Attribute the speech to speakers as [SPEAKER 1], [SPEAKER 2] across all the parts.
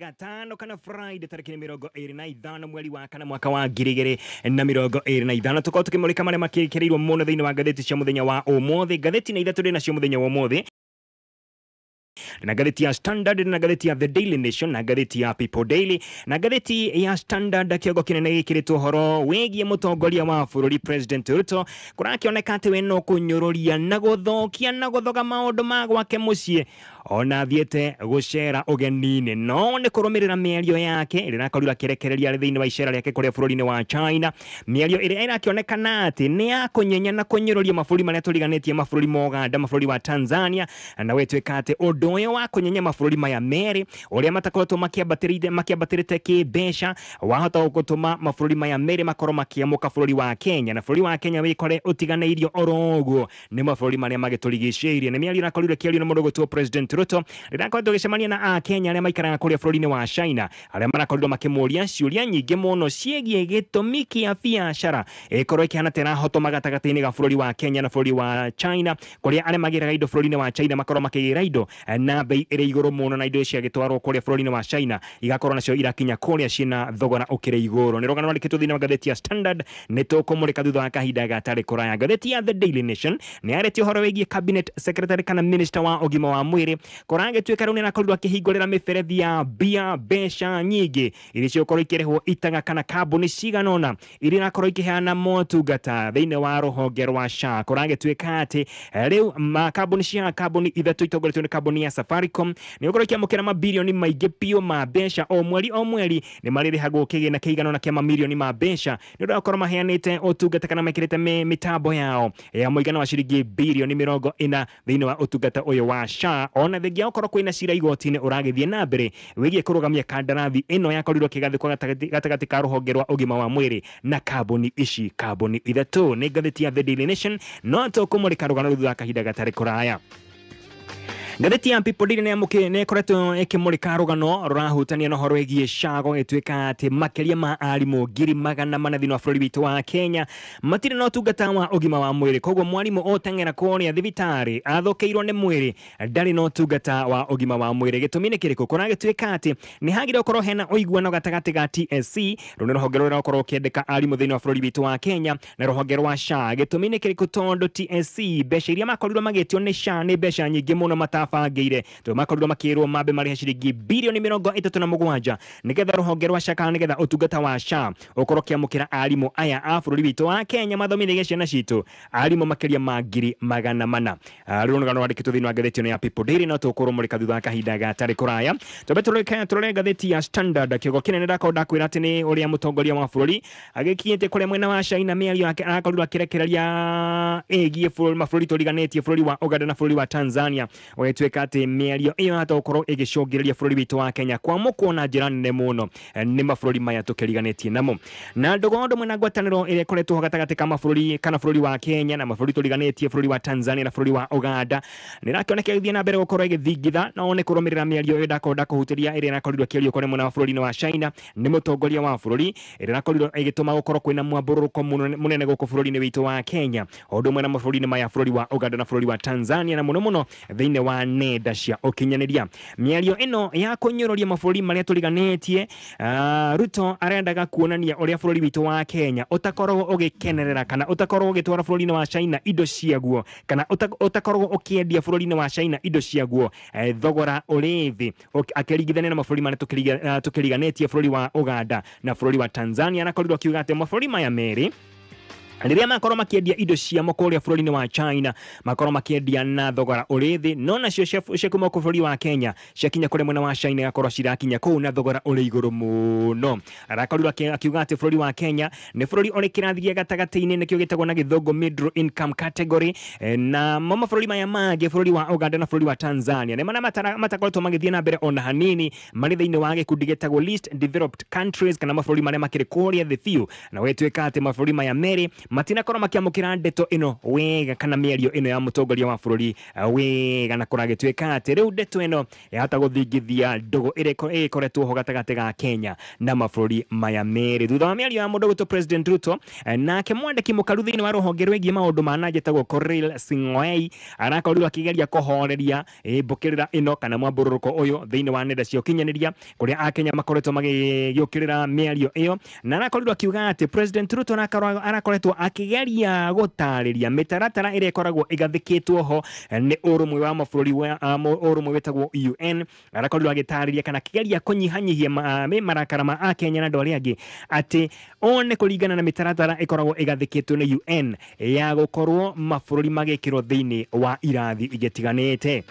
[SPEAKER 1] gatano kana Friday tariki mirongo iri na ithano mweri wa kana mwaka wa ngirigiri na mirongo iri na ithano tuko tukimulika maria makirikirirwo muno thiini wa gatheti cia muthenya wa umuthi gatheti na ithatu rina cia muthenya wa umuthi na gatheti ya Standard na gatheti ya The Daily Nation na gatheti ya People Daily na gatheti ya Standard kiogo kinene gikiritwo horo wegie mutongoria wa bururi President Ruto kurakioneka ati we no kunyururia na guthokia na guthoga maundu ma gwake mucii ona thiete gucera ugenini no ni kurumirira mĩario yake irakorira kirekereria thiini wa icera riake kuria bururi-ini wa China mĩario iria irakionekana ati ni ya kunyenya na kunyururia mabũrũri maria turiganetie mabũrũri ma Uganda mabũrũri wa Tanzania na wetwika ati undu uyu wa kunyenya mabũrũri maya meri uria matakoretwo makiambatirite kibeca wahota gutuma mabũrũri maya meri makorwo makiamuka bũrũri wa Kenya na bũrũri wa Kenya wikore utiganeirio oroguo ni mabũrũri maria magiturigicĩirie ni mĩario irakorire kiario na mũndũ gũtwo President Ruto rirakoretwo gĩcemania na Kenya aria maikaraga kuria bũrũri-ini wa China aria marakorirwo makimuria ciuria nyingĩ muno ciegie gĩtũmi kia biacara ikorwo ikihana tena hotoma gatagati-ini ga bũrũri wa Kenya na bũrũri wa China kuria aria magiraga indo bũrũri-ini wa China makorwo makigira indo na bei iri iguru muno na indo cia gitwarwo kuria bũrũri-ini wa China igakorwo nacio irakinya kuria cina thogora ukiri iguru ni rugano rwandikitwo thiini wa gatheti ya Standard ni tukumurika thutha wa kahinda gatari kuraya gatheti ya The Daily Nation ni aretio horo wigie cabinet secretary kana minister wa ugima wa mwiri kuragituika riu ni nakorirwo akihingurira miberethi ya bia beca nyingi iria ciokorwo ikirihwo itaga kana kambuni ciganona iria nakorwo ikiheana motungata thiini wa ruhonge rwa SHA kuragituika ati riu kambuni ithatu itongoretio ni kambuni ya Safaricom ni ukorwo ikiamukira mabilioni maingi pio ma beca o mweri ni maririhagwo kigina kiganona kia mamilioni ma beca ni ukorwo maheanite utungata kana mekirite mitambo yao ya muigana wa ciringi bilioni 40 thiini wa utungata uyu wa SHA ona thengia ukorwo kwina cira igoti-ini uragithie na mbere wigie kurugamia kandarathi ino yakorirwo kigathikwo gatagati ka ruhonge rwa ugima wa mwiri na kambuni ithatu ni gatheti ya The Daily Nation no tukumurika rugano thutha wa kahinda gatari kuraya. Gatheti ya People Daily ne koretwo ikimurika rugano rurahutania no horo egie SHA gitwika ati makeria ma arimu ngiri magana mana thiini wa bũrũri witu wa Kenya matire no tungata wa ugima wa mwiri koguo mwarimu otengera kuria thibitari athokeirwo ni mwiri ndari no tungata wa ugima wa mwiri gitumi ni kiriko kuragitwika ati ni hagire ukorwo hena uiguano gatagati ga TSC runo ruhonge rwa ukorwo kiendeka arimu thiini wa bũrũri witu wa Kenya na ruhonge rwa SHA gitumi ni kiriko tondu TSC beca iria makorirwo magitio ni SHA ni beca nyingi muno bangire to makorirwo makirwo mabe mariha ciringi bilioni 37 nigetha ruhonge rwa SHA nigetha utungata wa SHA ukorwo kiamukira arimu aya a bũrũri witu wa Kenya mathomithie ciana citu arimu makeria ma ngiri magana mana rugano rwandikitwo thiini wa gatheti ya People Daily no tukurumurika thutha wa kahinda gatari kuraya turore gatheti ya Standard kiogo kinene ndakonda kwira ati ni uria mutongoria wa bũrũri agikinyite kuria mwena wa China mĩario yake arakorirwo akirekereria egie mabũrũri turiganetie bũrũri wa Uganda na bũrũri wa Tanzania wetweka ati mĩario iyo hata ukorwo igicongiriria bũrũri witu wa Kenya kwa mukwo na njira nene muno ni mabũrũri maya tukiriganetie namo na ndogondo mwena ngwataniro ire koretwo gatagati ka mabũrũri kana bũrũri wa Kenya na mabũrũri turiganetie bũrũri wa Tanzania na bũrũri wa Uganda nirakioneka githie na mbere gukorwo igithingitha no ni kurumirira mĩario iyo ndakonda kuhutiria ire nakorirwo kiario kone mwena wa bũrũri-ini wa China ni mutongoria wa bũrũri ire nakorirwo igituma gukorwo kwina mwamburuko munene guku bũrũri-ini witu wa Kenya ondo mwena mabũrũri-ini maya bũrũri wa Uganda na bũrũri wa Tanzania na muno thiini wa nenda cia ukinyaniria mĩario ino ya kunyururia mabũrũri maria turiganetie Ruto arendaga kuonania uria bũrũri witu wa Kenya utakorwo ugikenerera kana utakorwo ugitwara bũrũri-ini wa China indo ciaguo kana utakorwo ukiendia bũrũri-ini wa China indo ciaguo thogora urithi akiringithania na mabũrũri maria tukiriganetie bũrũri wa Uganda na bũrũri wa Tanzania nakorirwo kiuga ati mabũrũri maya meri riria makorwo makiendia indo cia mokoria bũrũri-ini wa China makorwo makiendia na thogora urithi no nacio cia kuma ku bũrũri wa Kenya ciakinya kuri mwena wa China gakorwo cirakinya kuu na thogora uri iguru muno arakorirwo akiuga ati bũrũri wa Kenya ni bũrũri uri kirathi gia gatagati-ini nikio gitagwo na githongo middle income category na mabũrũri maya mangĩ bũrũri wa Uganda na bũrũri wa Tanzania ni mana matakoretwo magithie na mbere ona hanini mari thiini wa gikundi gitagwo least developed countries kana mabũrũri maria makiri kuria the few na wetwika ati mabũrũri maya meri matinakorwo makiamukira ndeto ino wega kana mĩario ino ya mũtongoria wa bũrũri wega na kũragĩtuĩka atĩ rĩu ndeto ĩno yahota gũthingithia ndũgũ ĩrĩa ĩkoretwo ho gatagatĩ ga Kenya na mabũrũri maya merĩ. Thutha wa mĩario ya mũndũ gwĩtwo President Ruto, nake mwandĩki mũkaru thĩinĩ wa rũhonge rwĩgiĩ maũndũ ma nanja etagwo Korir Sing'oei arakorirwo akĩgeria kũhoreria mbũkĩrĩra ĩno kana mwambũrũrũko ũyũ thĩinĩ wa nenda cia ũkinyanĩria kũrĩa Akenya makoretwo magĩgĩũkĩrĩra mĩario ĩyo, na arakorirwo akiuga atĩ President Ruto arakoretwo akĩgeria gũtarĩria mĩtaratara ĩrĩa ĩkoragwo ĩgathĩkĩtwo ho nĩ ũrũmwe wa mabũrũri ũrũmwe wĩtagwo UN. Arakorirwo agĩtarĩria kana akĩgeria kũnyihanyihia marakara ma Akenya na andũ arĩa angĩ atĩ one kũringana na mĩtaratara ĩkoragwo ĩgathĩkĩtwo nĩ UN ya gũkorwo mabũrũri magĩkĩrwo thĩinĩ wa irathi igĩtiganĩte.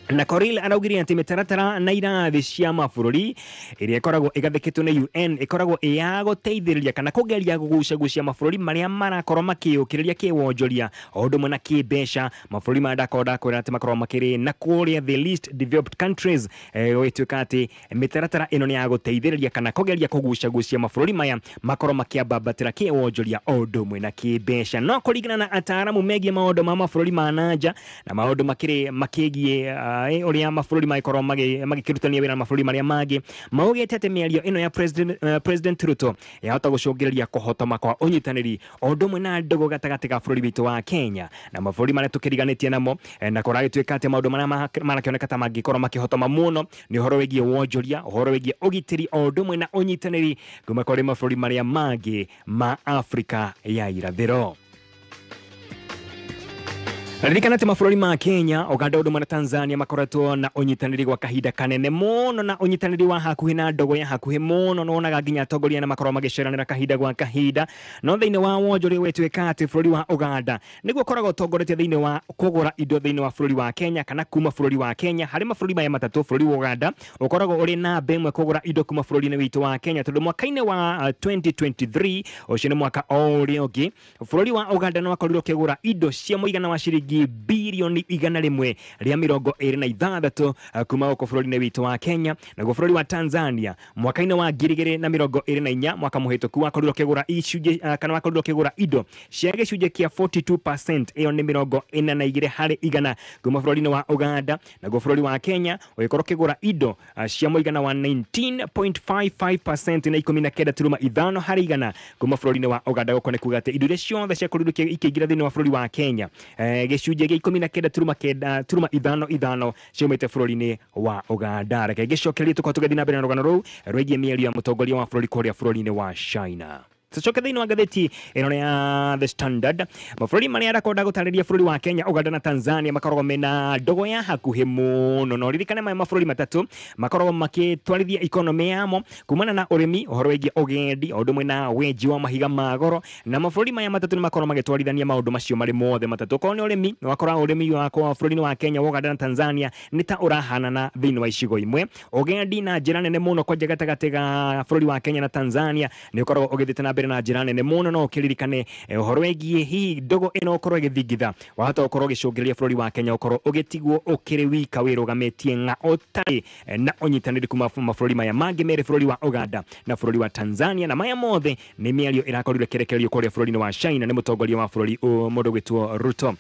[SPEAKER 1] Na Korir araugire atĩ mĩtaratara na irathi cia mabũrũri ĩrĩa ĩkoragwo ĩgathĩkĩtwo nĩ UN ĩkoragwo ya gũteithĩrĩria kana kũgeria kũgucagucia mabũrũri marĩa marakorwo makĩũkĩrĩria kĩwonjoria o ũndũ ũmwe na kĩmbeca. Mabũrũri maya ndakorwo ndakwĩra atĩ makorwo makĩrĩ na kũrĩa the least developed countries, gũgĩtuĩka atĩ mĩtaratara ĩno nĩ ya gũteithĩrĩria kana kũgeria kũgucagucia mabũrũri maya makorwo makĩambambatĩra kĩwonjoria o ũndũ ũmwe na kĩmbeca. No kũringana na ataaramu megiĩ maũndũ ma mabũrũri ma nanja na maũndũ makĩgiĩ ũrĩa mabũrũri magĩkorwo magĩkĩrutania wĩra na mabũrũri marĩa mangĩ, maugĩte atĩ mĩario ĩno ya President Ruto yahota gũcũngĩrĩria kũhotoma kwa ũnyitanĩri o ũndũ ũmwe na ndũgũ gatagatĩ ga bũrũri witũ wa Kenya na mabũrũri marĩa tũkĩriganĩtie namo, na kũragĩtuĩka atĩ maũndũ marĩa marakĩoneka ta mangĩkorwo makĩhotoma mũno nĩ ũhoro wĩgiĩ wonjoria, ũhoro wĩgiĩ ũgitĩri o ũndũ ũmwe na ũnyitanĩri kuma kũrĩ mabũrũri marĩa mangĩ ma Afrika ya irathĩro. Ririkana atĩ mabũrũri ma Kenya, Uganda ũndũ ũmwe na Tanzania makoretwo na ũnyitanĩri gwa kahinda kanene mũno, na ũnyitanĩri wa hakuhĩ na ndogo ya hakuhĩ mũno. Nonaga nginya atongoria na makorwo magĩceranĩra kahinda gwa kahinda. No thĩinĩ wa wonjoria wetwĩka atĩ bũrũri wa Uganda nĩguo ũkoragwo ũtongoretie thĩinĩ wa kũgũra indo thĩinĩ wa bũrũri wa Kenya kana kuma bũrũri wa Kenya. Harĩ mabũrũri maya matatũ, bũrũri wa Uganda ũkoragwo ũrĩ namba ĩmwe kũgũra indo kuma bũrũri-inĩ witũ wa Kenya, tondũ mwaka-inĩ wa 2023 ũcio nĩ mwaka o ũrĩa ũngĩ, bũrũri wa Uganda no wakorirwo ũkĩgũra indo cia mũigana wa ciringi bilioni 126 kuma gũkũ bũrũri-inĩ witũ wa Kenya. Naguo bũrũri wa Tanzania mwaka-inĩ wa 2024 mwaka mũhĩtũku wakorirwo ũkĩgũra icunjĩ kana wakorirwo ũkĩgũra indo cia gĩcunjĩ kĩa 42%, ĩyo nĩ 42 harĩ igana kuma bũrũri-inĩ wa Uganda. Naguo bũrũri wa Kenya ũgĩkorwo ũkĩgũra indo cia mũigana wa 19.55% na 19.5 harĩ igana kuma bũrũri-inĩ wa Uganda. Gũkũ nĩ kuuga atĩ indo iria ciothe ciakorirwo ikĩingĩra thĩinĩ wa bũrũri wa Kenya, gĩcunjĩ gĩa 19.5 ciumĩte bũrũri-inĩ wa Uganda. Reke gĩcokerie tũkorwo tũgĩthiĩ na mbere na rũgano rũu rwĩgiĩ mĩario ya mũtongoria wa bũrũri kũrĩa bũrũri-inĩ wa China. Tucoke thĩinĩ wa ngathĩti ĩno ya The Standard, mabũrũri marĩa arakorwo gũtarĩria bũrũri wa Kenya, Uganda na Tanzania makoragwo mena ndogo ya hakuhĩ mũno. No ririkane maya mabũrũri matatũ makoragwo makĩtwarithia ikonomi yamo kumana na ũrĩmi, ũhoro wĩgiĩ ũgendi, o ũndũ ũmwe na wenji wa mahiga ma goro. Na mabũrũri maya matatũ nĩ makoragwo magĩtwarithania maũndũ macio marĩ mothe matatũ. Korwo nĩ ũrĩmi, nĩ wakorwo ũrĩmi wa bũrũri-inĩ wa Kenya, Uganda na Tanzania nĩ ta ũrahanana thĩinĩ wa icigo imwe. Ũgendi na njĩra nene mũno kwanja gatagatĩ ga bũrũri wa Kenya na Tanzania nĩ ũkoragwo ũgĩthiĩte na mbere na njĩra nene mũno. No ũkĩririkane ũhoro wĩgiĩ hihi ndogo ĩno ũkorwo ĩgĩthingitha, wahota gũkorwo ũgĩcũngĩrĩria bũrũri wa Kenya ũkorwo ũgĩtigwo ũkĩrĩ wika wĩrũgamĩtie ng'a ũtarĩ na ũnyitanĩri kuma mabũrũri maya mangĩ merĩ, bũrũri wa Uganda na bũrũri wa Tanzania. Na maya mothe nĩ mĩario ĩrakorirwo ĩkĩrekererio kũrĩa bũrũri-inĩ wa China nĩ mũtongoria wa bũrũri mũndũ gwĩtwo Ruto.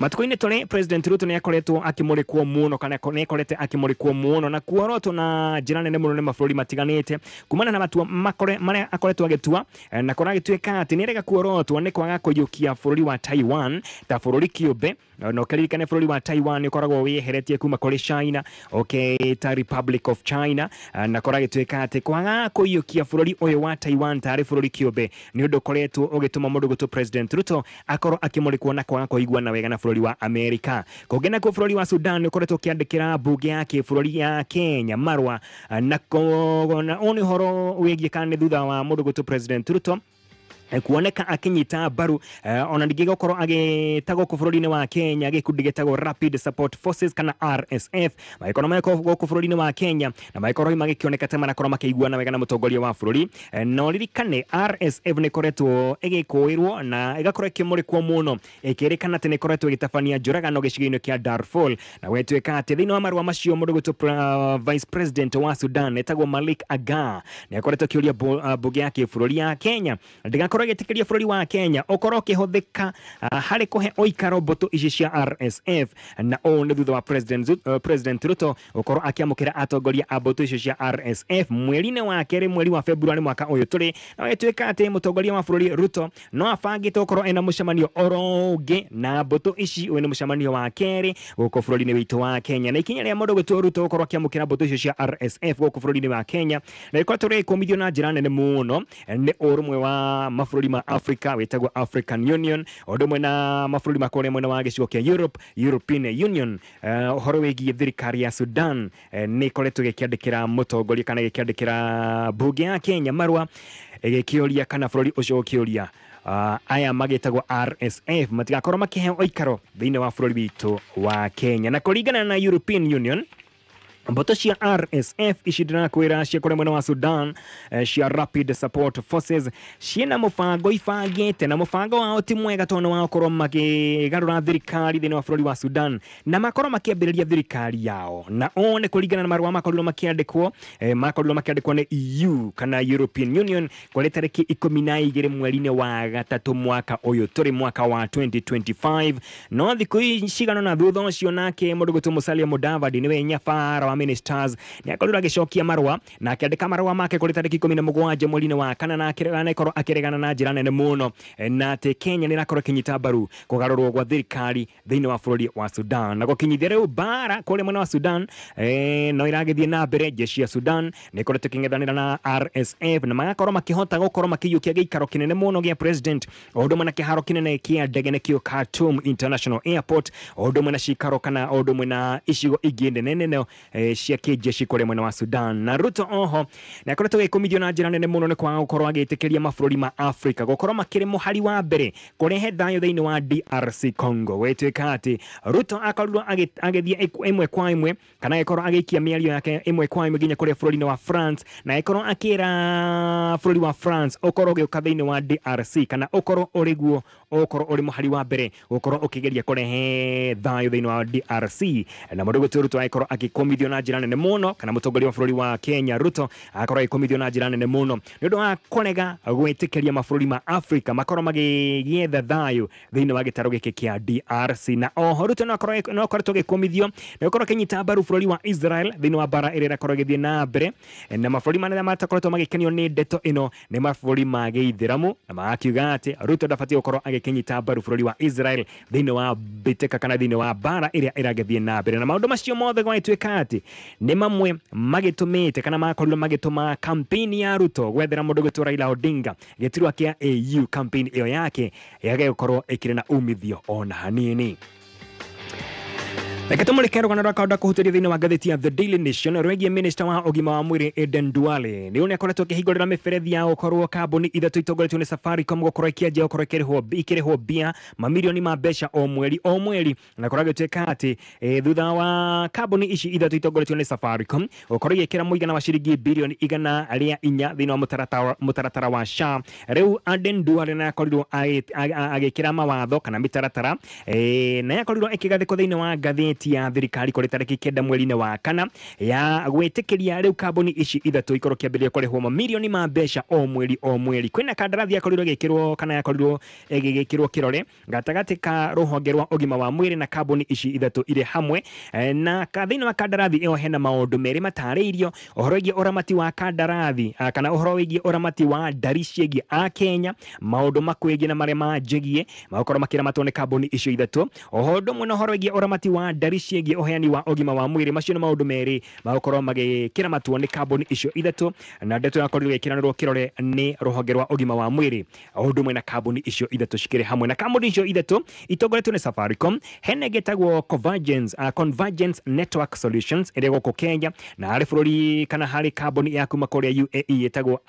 [SPEAKER 1] Matukũ-inĩ tũrĩ President Ruto nĩ akoretwo akĩmũrĩkwo mũno kana nĩ akorete akĩmũrĩkwo mũno na kuorotwo na njĩra nene mũno nĩ mabũrũri matiganĩte kumana na matua marĩa akoretwo agĩtua, na kũragĩtuĩka atĩ nĩ arega kuorotwo nĩ kwaga kũiyũkia bũrũri wa Taiwan ta bũrũri kĩũmbe. No ũkĩririkane bũrũri wa Taiwan nĩ ũkoragwo wĩyeheretie kuma kũrĩ China, ta Republic of China, na kũragĩtuĩka atĩ kwaga kũiyũkia bũrũri ũyũ wa Taiwan tarĩ bũrũri kĩũmbe nĩ ũndũ ũkoretwo ũgĩtũma mũndũ gwĩtwo President Ruto akorwo akĩmũrĩkwo na kwaga kũiguana wega na bũrũri wa Amerika. Kũngĩ nakuo bũrũri wa Sudan nĩ ũkoretwo ũkĩandĩkĩra mbunge ya kĩbũrũri ya Kenya marũa, na ũyũ nĩ ũhoro wĩgiĩ kana nĩ thutha wa mũndũ gwĩtwo President Ruto kuoneka akinyita mbaru ona ningĩ gũkorwo agĩtagwo kũ bũrũri-inĩ wa Kenya gĩkundi gĩtagwo Rapid Support Forces kana RSF, magĩkorwo gũkũ bũrũri-inĩ wa Kenya na magĩkorwo magĩkĩoneka ta marakorwo makĩiguana wega na mũtongoria wa bũrũri. No ririkane RSF nĩ ĩkoretwo ĩgĩkũĩrwo na ĩgakorwo ĩkĩmũrĩkwo mũno, ĩkĩrĩkana atĩ nĩ ĩkoretwo ĩgĩtabania njũragano gĩcigo-inĩ kĩa Darfur, na gwĩtuĩka atĩ thĩinĩ wa marũa macio mũndũ gwĩtwo Vice President wa Sudan etagwo Malik Agar nĩ akoretwo akĩũria mbunge ya kĩbũrũri ya Kenya ndĩgakorwo gukorwo gitikeria bururi wa Kenya ukorwo kihuthika hari kuhe oikaro mbutu ici cia RSF na one thutha wa President Ruto ukorwo akiamukira atongoria a mbutu ici cia RSF mweri-ini wa keri mweri wa February mwaka uyu turi na gituika ati mutongoria wa bururi Ruto no abangite ukorwo ena mucemanio orongi na mbutu ici uyu ni mucemanio wa keri guko bururi-ini witu wa Kenya na ikinya ria mundu gwitu Ruto ukorwo akiamukira mbutu ici cia RSF guko bururi-ini wa Kenya na iko turi kumithio na njira nene muno ni urumwe wa mabururi ma Africa wetagwo African Union odumwe na mabururi makore mwena wa gicigo kia European Union uhoro wigie thirikari ya Sudan ni koretwo gikiandikira mutongoria kana gikiandikira bunge ya Kenya marwa gikioria kana bururi ucio ukioria aya magitagwo RSF matigakorwo makiheo oikaro thiini wa bururi witu wa Kenya na kuringana na European Union mbuto cia RSF ishidana kwira cia kure mwena wa Sudan cia Rapid Support Forces ciena mufango ifangite na mufango wao ti mwega tono wao korwo makigarura thirikari thini wa bururi wa Sudan na makorwo makiambiriria thirikari yao na one kuringana na marwa makorirwo makiandikwo ni EU kana European Union kwa tariki 12 mweri-ini wa gatatu mwaka uyu turi mwaka wa 2025 no thiku icigano na thutha ucio nake mundu gwitu Musalia Mudavadi niwe nyabara wa ministers ni akorira gicokia marwa na akiandika marwa make kuri tariki 17 mweri-ini wa kana na akirana ikorwo akiregana na njira nene muno na ati Kenya ni rakorwo kinyita baru kugarurwo gwa thirikari thiini wa bururi wa Sudan na gukinyithia riu bara kuri mwena wa Sudan no iragithie na mbere jeshi ya Sudan ni koretwo king'ethanira na RSF na magakorwo makihota gukorwo makiyukia giikaro kinene muno gia president odumwe na kiharo kinene kia ndege nikio Khartoum International Airport odumwe na cikaro kana odumwe na icigo ingi nene cia kijeshi kuri mwena wa Sudan na Ruto oho na akoretwo gikumithio na njira nene muno ni kwaga gukorwo agitikiria mabururi ma Africa gukorwo makiri muhari wa mbere kurehe thayo thiini wa DRC Congo wetwika ati Ruto akorirwo agithie imwe kwa imwe kana agikorwo agikia miario yake imwe kwa imwe nginya kuri bururi-ini wa France na agikorwo akira bururi wa France ukorwo ugiuka thiini wa DRC kana ukorwo uriguo ukorwo uri muhari wa mbere ukorwo ukigeria kurehe thayo thiini wa DRC na mundu gwitu Ruto agikorwo agikumithio na njira nene muno kana mutongoria wa bururi wa Kenya Ruto akorwo agikumithio na njira nene muno ni undu wa kurega gwitikiria mabururi ma Africa makorwo magietha thayo thiini wa gitaro giki kia DRC na oho Ruto no akorwo gikumithio na ukorwo kinyita baru bururi wa Israel thiini wa bara ire rakorwo githie na mbere na mabururi manene matakoretwo magikenio ni ndeto ino ni mabururi ma Githiramu na magakiuga ati Ruto ndabatie gukorwo agikinyita baru bururi wa Israel thiini wa biteka kana thiini wa bara iria iragithie na mbere na maundu macio mothe gwetwika ati ni mamwe magitumite kana makorirwo magituma kampeni ya Ruto gwethera mundu gwitu Raila Odinga gitirwa kia AU kampeni iyo yake yage gukorwo ikire na umithio ona hanini. Reke tumulike rugano rwakauda kuhutiria thiini wa ngatheti ya The Daily Nation rwegie minister wa ugima wa mwiri Aden Duale ni akoretwo akihingurira miberethi ya gukorwo kambuni ithatu itongoretio ni Safaricom gukorwo ikianjia gukorwo ikirihwo mbia mamilioni ma mbeca o mweri na korwo gituika ati thutha wa kambuni ici ithatu itongoretio ni Safaricom gukorwo igikira muigana wa ciringi bilioni 104 thiini wa mutaratara wa SHA riu Aden Duale na akorirwo agikira mawatho kana mitaratara na akorirwo ikigathikwo thiini wa ngatheti ya thirikari kuri tariki 9 mweri-ini wa kana ya gwitikiria riu kambuni ici ithatu ikorwo kiambiria kurihwo mamilioni ma mbeca o mweri kwina kandarathi yakorirwo gikirwo kana yakorirwo igikirwo kirore gatagati ka ruhonge rwa ugima wa mwiri na kambuni ici ithatu ire hamwe na thiini wa kandarathi iyo hena maundu meri matariirio uhoro wigie uramati wa kandarathi kana uhoro wigie uramati wa ndari ciegi a Kenya maundu makwigie na maria manjigie makorwo makiramatwo ni kambuni icio ithatu oho ndumwe na uhoro wigie uramati wa ndari ciegi uheani wa ugima wa mwiri macio ni maundu meri makorwo magikiramatwo ni kambuni icio ithatu na ndeto yakorirwo ikiranirwo kirore ni ruhonge rwa ugima wa mwiri ndumwe na kambuni icio ithatu cikire hamwe na kambuni icio ithatu itongoretio ni Safaricom hene getagwo Convergence Network Solutions ire goko Kenya na hari bururi kana hari kambuni ya kuma kuria UAE itagwo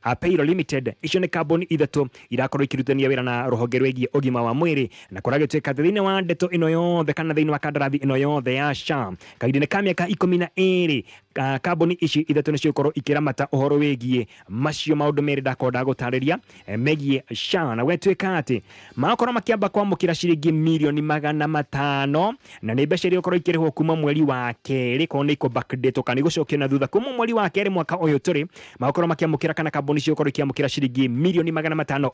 [SPEAKER 1] Apeiro Limited icio ni kambuni ithatu irakorwo ikirutania wira na ruhonge rwegie ugima wa mwiri na kuragituika thiini wa ndeto ino yothe kana thiini wa kandarathi ino yothe ya SHA kaidine ka miaka 12 kambuni ici ithatu nicio ikorwo ikiramata uhoro wigie macio maundu meri ndakonda gutariria megie SHA na gwetwika ati makorwo makiamba kwamukira ciringi milioni 500 na ni mbeca iria ikorwo ikirihwo kuma mweri wa keri kone iko backdate kana igocokio na thutha kuma mweri wa keri mwaka uyu turi makorwo makiamukira kana kambuni icio ikorwo ikiamukira ciringi milioni 500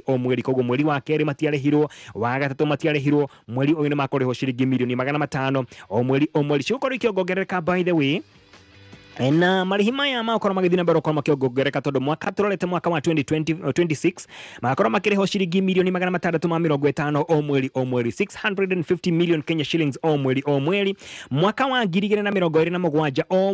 [SPEAKER 1] o mweri koguo mweri wa keri matiarehirwo wa gatatu matiarehirwo mweri uyu ni makorihwo ciringi milioni 500 o mweri cio ikorwo ikiongerereka by the way na marihi maya makorwo magithina mbere kwa makiongerereka tondu mwaka turorete mwaka wa 2026 makorwo makiriho ciringi milioni 650 o mweri 650 million Kenya shillings o mweri mwaka wa 2027 o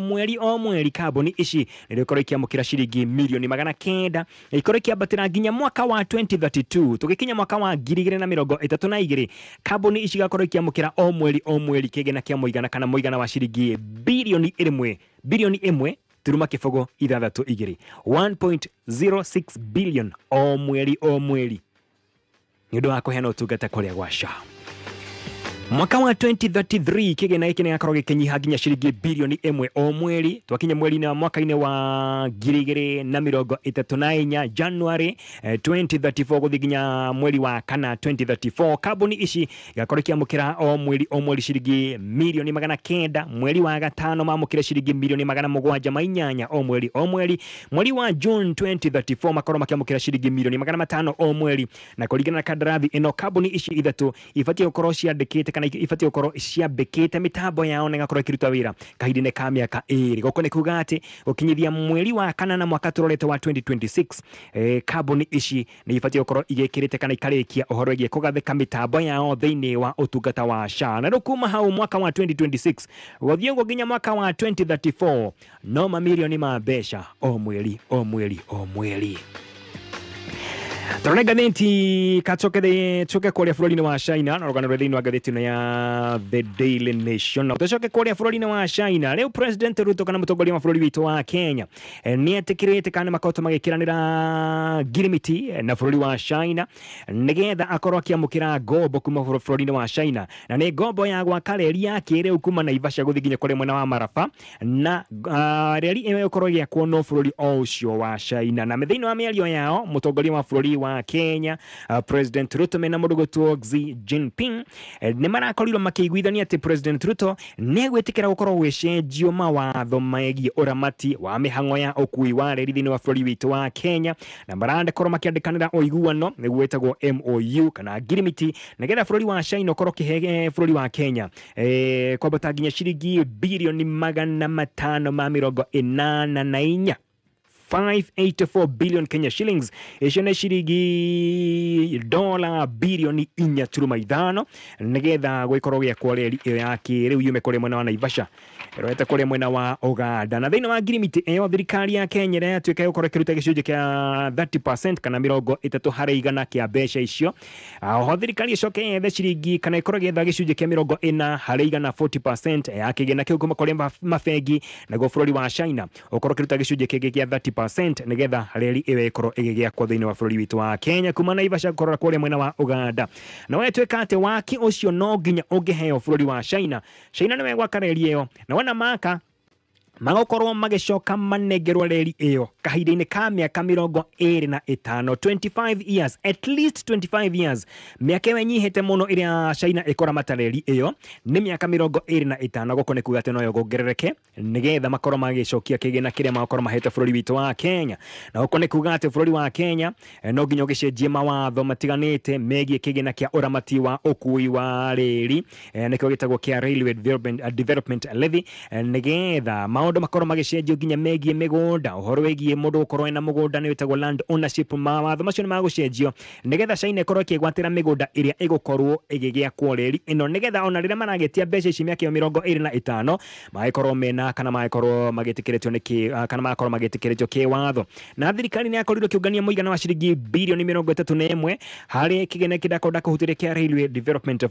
[SPEAKER 1] mweri kambuni ici nirikorwo ikiamukira ciringi milioni 900 ikorwo ikiambatira nginya mwaka wa 2032 tugikinya mwaka wa 2032 kambuni ici gakorwo ikiamukira o mweri kigena kia muigana kana muigana wa ciringi bilioni 1 turuma kifogo ithathatu igiri 1.06 billion o mweri nĩũndũ wa kũheana ũtungata kũrĩa gwa SHA. Mwaka wa 2033 kigena hiki nĩgakorwo gĩkĩnyiha nginya ciringi bilioni 1 o mweri twakinya mweri-inĩ wa mwaka-inĩ wa 2034 January 2034 gũthiĩ nginya mweri wa kana 2034 kambuni ici igakorwo ikiamũkĩra o mweri ciringi milioni 900 mweri wa gatano mamũkĩre ciringi milioni 780 o mweri wa June 2034 makorwo makiamũkĩra ciringi milioni 500 o mweri na kũringana na kandarathi ĩno kambuni ici ithatu ibatie gũkorwo ciandĩkĩte kana ibatie gũkorwo ciambĩkĩte mitambo yao na igakorwo ikiruta wĩra kahinda-inĩ ka mĩaka 2 gũkũ nĩ kuga atĩ gũkinyithia mweri wa kana na mwaka turorete wa 2026 kambuni ici nĩ ibatie gũkorwo igĩkĩrĩte kana ikarĩkia ũhoro wĩgiĩ kũgathĩka mitambo yao thĩinĩ wa ũtungata wa SHA na kuma hau mwaka wa 2026 gũthiĩ ũguo nginya mwaka wa 2034 no mamilioni ma mbeca o mweri Tũrone ngathĩti kacoke kũrĩa bũrũri-inĩ wa China na rũgano thĩinĩ wa ngathĩti ya The Daily Nation na tũcoke kũrĩa bũrũri-inĩ wa China rĩu President Ruto kana mũtongoria wa bũrũri witũ wa Kenya nĩ etĩkĩrĩte kana makoto magĩkĩranĩra ngirimiti na bũrũri wa China nĩgetha akorwo akĩamũkĩra ngombo kuma bũrũri-inĩ wa China na nĩ ngombo ya gwaka reri ya kĩrĩu kuma Naivasha gũthiĩ nginya kũrĩa mwena wa Maraba na reri ĩyo ĩkorwo ĩgĩakwo no bũrũri o ũcio wa China na thĩinĩ wa mĩario yao mũtongoria wa bũrũri wa Kenya President Ruto mena mũrugutwo Xi Jinping nĩ marakorirwo makĩiguithania atĩ President Ruto nĩ gwĩtĩkĩra gũkorwo gwĩcenjio mawatho megiĩ ũramati wa mĩhang'o ya ũkui wa reri thĩinĩ wa bũrũri witũ wa Kenya na marakorwo makĩandĩkanĩra ũiguano nĩguo wĩtagwo MOU kana ngirimiti nĩgetha bũrũri wa China ũkorwo ũkĩhe bũrũri wa Kenya kwambata nginya ciringi bilioni 584 584 billion Kenya shillings icio nĩ ciringi dola bilioni 4.5 nĩgetha gwĩkorwo gĩakwo reri ĩyo ya kĩrĩu yume kũrĩa mwena wa Naivasha ĩrorete kũrĩa mwena wa Uganda na thĩinĩ wa ngirimiti ĩyo thirikari ya Kenya ĩratuĩka gũkorwo ĩkĩruta gĩcunjĩ kĩa 30% kana 30 harĩ igana kĩa mbeca icio oho thirikari ĩcoke yethe ciringi kana ĩkorwo ĩgĩetha gĩcunjĩ kĩa 40 harĩ igana 40% ya kĩgĩna kĩu kuma kũrĩ mabengi naguo bũrũri wa China ũkorwo ũkĩruta gĩcunjĩ kĩngĩ kĩa 30% nĩgetha reri ĩyo ĩkorwo ĩgĩgĩakwo thĩinĩ wa bũrũri witũ wa Kenya kuma Naivasha kũrora kũrĩa mwena wa Uganda na wetwĩka atĩ waki ũcio no nginya ũngĩheo bũrũri wa China nĩwe gwaka reri ĩyo na wana maka magokorwo magĩcoka manengerwo reri ĩyo kahinda-inĩ ka mĩaka 25 25 years at least 25 years mĩaka ĩyo ĩnyihĩte mũno ĩrĩa China ĩkũramata reri ĩyo nĩ mĩaka 25 gũkũ nĩ kuga atĩ noyo gongerereke nĩgetha makorwo magĩcokia kĩgĩna kĩrĩa makorwo mahete bũrũri witũ wa Kenya na gũkũ nĩ kuga atĩ bũrũri wa Kenya no nginya ũgĩcenjie mawatho matiganĩte megiĩ kĩgĩna kĩa ũramati wa ũkui wa reri nĩkĩo gĩtagwo kĩa Railway Development Levy nĩgetha maũndũ makorwo magĩcenjio nginya megiĩ mĩgũnda ũhoro wĩgiĩ mũndũ gũkorwo ena mũgũnda nĩ wĩtagwo land ownership mawatho macio nĩ magũcenjio nĩgetha China ĩkorwo ĩkĩgwatĩra mĩgũnda ĩrĩa ĩgũkorwo ĩgĩgĩakwo reri ĩno nĩgetha ona rĩrĩa maragĩtia mbeca ici mĩaka 25 magĩkorwo mena kana magĩkorwo magĩtĩkĩrĩtio nĩ kana magĩkorwo magĩtĩkĩrĩtio kĩwatho na thirikari nĩ yakorirwo kĩũngania mũigana wa ciringi bilioni 31 harĩ kĩgĩna kĩdakonda kũhutĩria kĩa Railway Development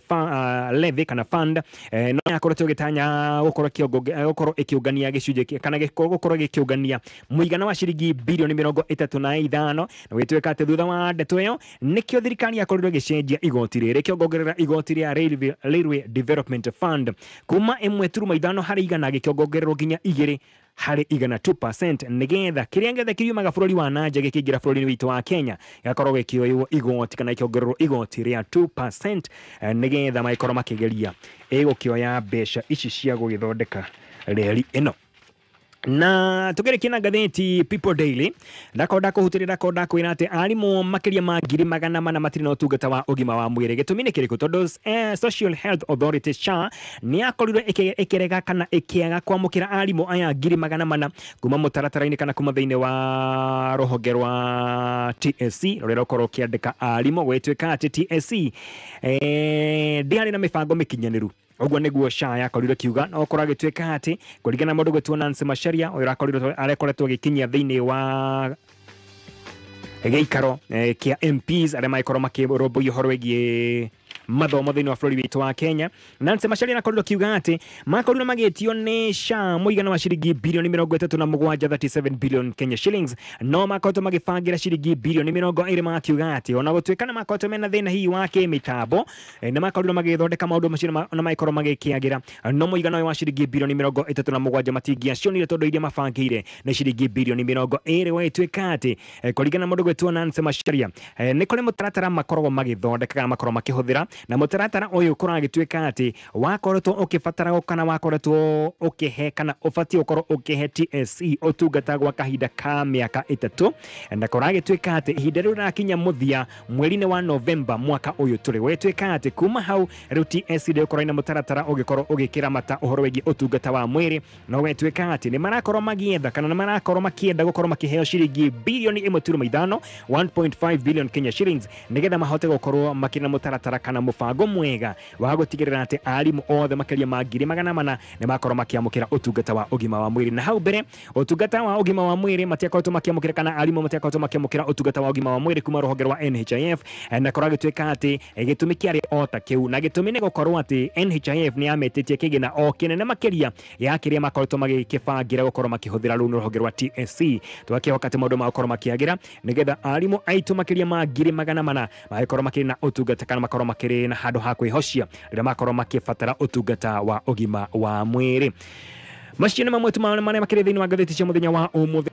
[SPEAKER 1] Levy kana fund no yakoretwo gĩtanya gũkorwo ĩkĩũngania gĩcunjĩ kana gũkorwo gĩkĩũngania mũigana wa ciringi bilioni 35 na gwĩtwĩka atĩ thutha wa ndeto ĩyo nĩkĩo thirikari yakorirwo ĩgĩcenjia igoti rĩrĩ kĩongongerera igoti rĩa Railway Development Fund kuma 1.5 harĩ igana gĩkĩongongererwo nginya 2 harĩ igana 2% nigetha kiria getha kiriumaga bũrũri wa nanja gĩkĩingĩra bũrũri witũ wa Kenya gakorwo gĩkĩoywo igoti kana ikiongererwo igoti rĩa 2% nigetha magĩkorwo makĩgeria gũkĩoya mbeca ici cia gũgĩthondeka reri ĩno. Na tugerekia na ngathĩti People Daily ndakonda kwĩra atĩ arimũ makĩria ma 400 matirĩ na ũtungata wa ũgima wa mwĩrĩ. Gĩtũmi nĩ kĩrĩkũ? Tondũ Social Health Authority SHA nĩ akorirwo ĩkĩrega kana ĩkĩaga kwamũkĩra arimũ aya 400 kuma mũtaratara-inĩ kana kuma thĩinĩ wa rũhonge rwa TSC rũrĩa rũkorwo ũkĩandĩka arimũ, gwĩtuĩka atĩ TSC ndĩarĩ na mĩbango mĩkinyanĩru. Ũguo nĩguo SHA yakorirwo kiuga, no ũkorwo agĩtuĩka atĩ kũringana na mũndũ gwĩtwo Nancy Macharia ũrĩa akoretwo agĩkinyia thĩinĩ wa gĩikaro kĩa MPs arĩa magĩkorwo makĩrũmbũiya ũhoro wĩgiĩ mathomo thĩinĩ wa bũrũri witũ wa Kenya. Nancy Macharia akorirwo kiuga atĩ makorirwo magĩtio nĩ SHA mũigana wa ciringi birioni 37 billion Kenya shillings, no makoretwo magĩbangĩra ciringi birioni 20 makiuga atĩ ona gũtuĩka nĩ makoretwo mena thĩna hihi wa kĩmĩtambo nĩ makorirwo magĩthondeka maũndũ macio na magĩkorwo magĩkĩagĩra, no mũigana ũyũ wa ciringi birioni 37 matingĩacionire tondũ iria mabangĩire nĩ ciringi birioni 20. Gwĩtuĩka atĩ kũringana na mũndũ gwĩtwo Nancy Macharia nĩ kũrĩ mũtaratara makoragwo magĩthondeka kana makoragwo makĩhũthĩra, na mũtaratara ũyũ ũkorwo agĩtuĩka atĩ wakoretwo ũkĩbatara kana wakoretwo ũkĩhe kana ũbatiĩ ũkorwo ũkĩhe TSC ũtungata gwa kahinda ka mĩaka 3, na korwo agĩtuĩka atĩ ihinda rĩu rĩrakinya mũthia mweri-inĩ wa Novemba mwaka ũyũ tũrĩ. Gwĩtuĩka atĩ kuma hau rĩu TSC ndĩgũkorwo na mũtaratara ũgĩkorwo ũgĩkĩramata ũhoro wĩgiĩ ũtungata wa mwĩrĩ, no gwĩtuĩka atĩ nĩ marakorwo magĩetha kana nĩ marakorwo makĩenda gũkorwo makĩheo ciringi birioni 1.5 1.5 billion Kenya shillings nigetha mahote gũkorwo makĩna mũtaratara kana mũbango mwega wa gũtigĩrĩra atĩ arimũ othe makĩria ma 400 nĩ makorwo makĩamũkĩra ũtungata wa ũgima wa mwĩrĩ. Na hau mbere ũtungata wa ũgima wa mwĩrĩ matiakoretwo makĩamũkĩra kana arimũ matiakoretwo makĩamũkĩra ũtungata wa ũgima wa mwĩrĩ kuma rũhonge rwa NHIF, na korwo gĩtuĩka atĩ gĩtũmi kĩarĩ o ta kĩu, na gĩtũmi nĩ gũkorwo atĩ NHIF nĩ yametĩtie kĩgĩna o kĩnene makĩria ya kĩrĩa makoretwo magĩkĩbangĩra gũkorwo makĩhũthĩra rũu rũhonge rwa TSC. Twakĩhoka atĩ maũndũ magakorwo makĩagĩra nigetha arimũ aitũ makĩria ma 400 magĩkorwo makĩrĩ na ũtungata kana makorwo makĩrĩ na handũ ha kwĩhocia rĩrĩa makorwo makĩbatara ũtungata wa ũgima wa mwĩrĩ. Macio nĩ mamwe tu marĩa makĩrĩ thĩinĩ wa ngathĩti cia mũthenya wa ũmũthĩ.